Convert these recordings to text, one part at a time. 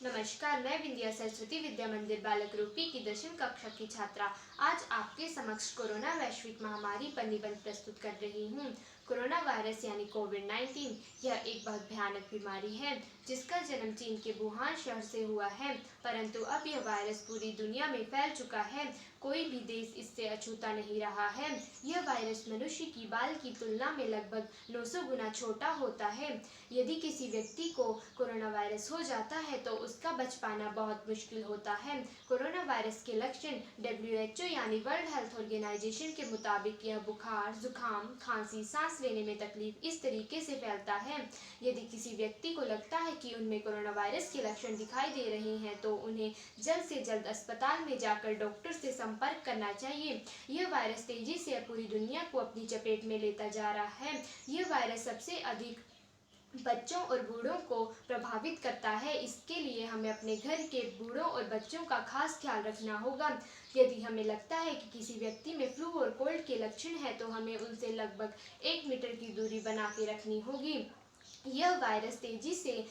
नमस्कार, मैं विंध्या सरस्वती विद्या मंदिर बालक रूपी की 10वीं कक्षा की छात्रा आज आपके समक्ष कोरोना वैश्विक महामारी पर निबंध प्रस्तुत कर रही हूँ। कोरोना वायरस यानी कोविड-19 यह एक बहुत भयानक बीमारी है जिसका जन्म चीन के वुहान शहर से हुआ है, परंतु अब यह वायरस पूरी दुनिया में फैल चुका है। कोई भी देश इससे अछूता नहीं रहा है। यह वायरस मनुष्य की बाल की तुलना में लगभग 900 गुना छोटा होता है। यदि किसी व्यक्ति को कोरोना वायरस हो जाता है तो उसका बच पाना बहुत मुश्किल होता है। कोरोना वायरस के लक्षण WHO यानी वर्ल्ड हेल्थ ऑर्गेनाइजेशन के मुताबिक यह बुखार, जुकाम, खांसी, सांस लेने में तकलीफ इस तरीके से फैलता है। यदि किसी व्यक्ति को लगता है कि उनमें कोरोना वायरस के लक्षण दिखाई दे रहे हैं तो उन्हें जल्द से जल्द अस्पताल में जाकर डॉक्टर से संपर्क करना चाहिए। यह वायरस तेजी से पूरी दुनिया को अपनी चपेट में लेता जा रहा है। यह वायरस सबसे अधिक बच्चों और बूढ़ों को प्रभावित करता है। इसके लिए हमें अपने घर के बूढ़ों और बच्चों का खास ख्याल रखना होगा। यदि हमें लगता है कि किसी व्यक्ति में फ्लू और कोल्ड के लक्षण हैं तो हमें उनसे लगभग 1 मीटर की दूरी बना के रखनी होगी। यह वायरस तेजी से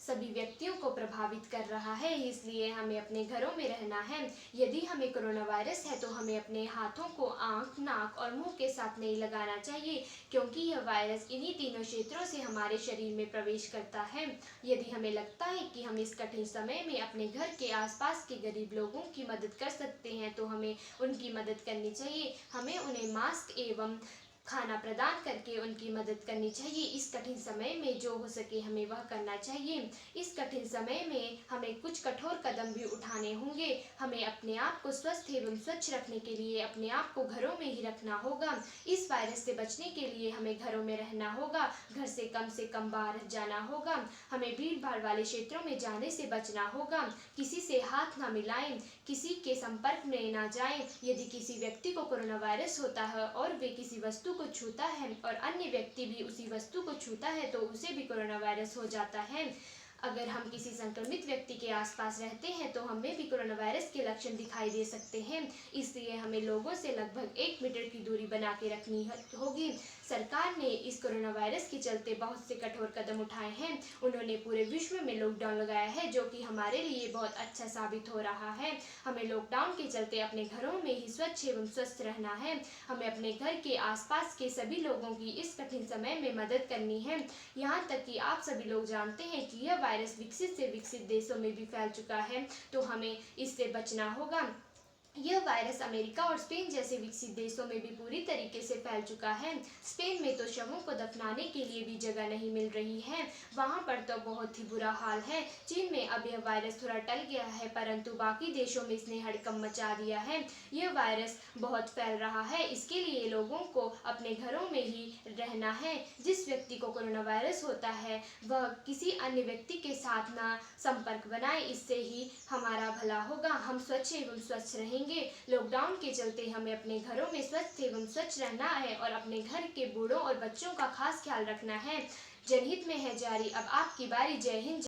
सभी व्यक्तियों को प्रभावित कर रहा है, इसलिए हमें अपने घरों में रहना है। यदि हमें कोरोना वायरस है तो हमें अपने हाथों को आंख, नाक और मुंह के साथ नहीं लगाना चाहिए, क्योंकि यह वायरस इन्हीं तीनों क्षेत्रों से हमारे शरीर में प्रवेश करता है। यदि हमें लगता है कि हम इस कठिन समय में अपने घर के आसपास के गरीब लोगों की मदद कर सकते हैं तो हमें उनकी मदद करनी चाहिए। हमें उन्हें मास्क एवं खाना प्रदान करके उनकी मदद करनी चाहिए। इस कठिन समय में जो हो सके हमें वह करना चाहिए। इस कठिन समय में हमें कुछ कठोर कदम भी उठाने होंगे। हमें अपने आप को स्वस्थ एवं स्वच्छ रखने के लिए अपने आप को घरों में ही रखना होगा। इस वायरस से बचने के लिए हमें घरों में रहना होगा, घर से कम बाहर जाना होगा। हमें भीड़ भाड़ वाले क्षेत्रों में जाने से बचना होगा। किसी से हाथ ना मिलाएं, किसी के संपर्क में ना जाएं। यदि किसी व्यक्ति को कोरोना वायरस होता है और वे किसी वस्तु को छूता है और अन्य व्यक्ति भी उसी वस्तु को छूता है तो उसे भी कोरोना वायरस हो जाता है। अगर हम किसी संक्रमित व्यक्ति के आसपास रहते हैं तो हमें भी कोरोना वायरस के लक्षण दिखाई दे सकते हैं, इसलिए हमें लोगों से लगभग 1 मीटर की दूरी बना के रखनी होगी। सरकार ने इस कोरोना वायरस के चलते बहुत से कठोर कदम उठाए हैं। उन्होंने पूरे विश्व में लॉकडाउन लगाया है, जो कि हमारे लिए बहुत अच्छा साबित हो रहा है। हमें लॉकडाउन के चलते अपने घरों में ही स्वच्छ एवं स्वस्थ रहना है। हमें अपने घर के आसपास के सभी लोगों की इस कठिन समय में मदद करनी है। यहाँ तक कि आप सभी लोग जानते हैं कि यह वायरस विकसित से विकसित देशों में भी फैल चुका है, तो हमें इससे बचना होगा। यह वायरस अमेरिका और स्पेन जैसे विकसित देशों में भी पूरी तरीके से फैल चुका है। स्पेन में तो शवों को दफनाने के लिए भी जगह नहीं मिल रही है, वहां पर तो बहुत ही बुरा हाल है। चीन में अब यह वायरस थोड़ा टल गया है, परंतु बाकी देशों में इसने हड़कंप मचा दिया है। यह वायरस बहुत फैल रहा है, इसके लिए लोगों को अपने घरों में ही रहना है। जिस व्यक्ति को कोरोना वायरस होता है वह किसी अन्य व्यक्ति के साथ ना संपर्क बनाए, इससे ही हमारा भला होगा। हम स्वच्छ एवं स्वच्छ रहेंगे। लॉकडाउन के चलते हमें अपने घरों में स्वस्थ एवं स्वच्छ रहना है और अपने घर के बूढ़ों और बच्चों का खास ख्याल रखना है। जनहित में है जारी, अब आपकी बारी। जय हिंद।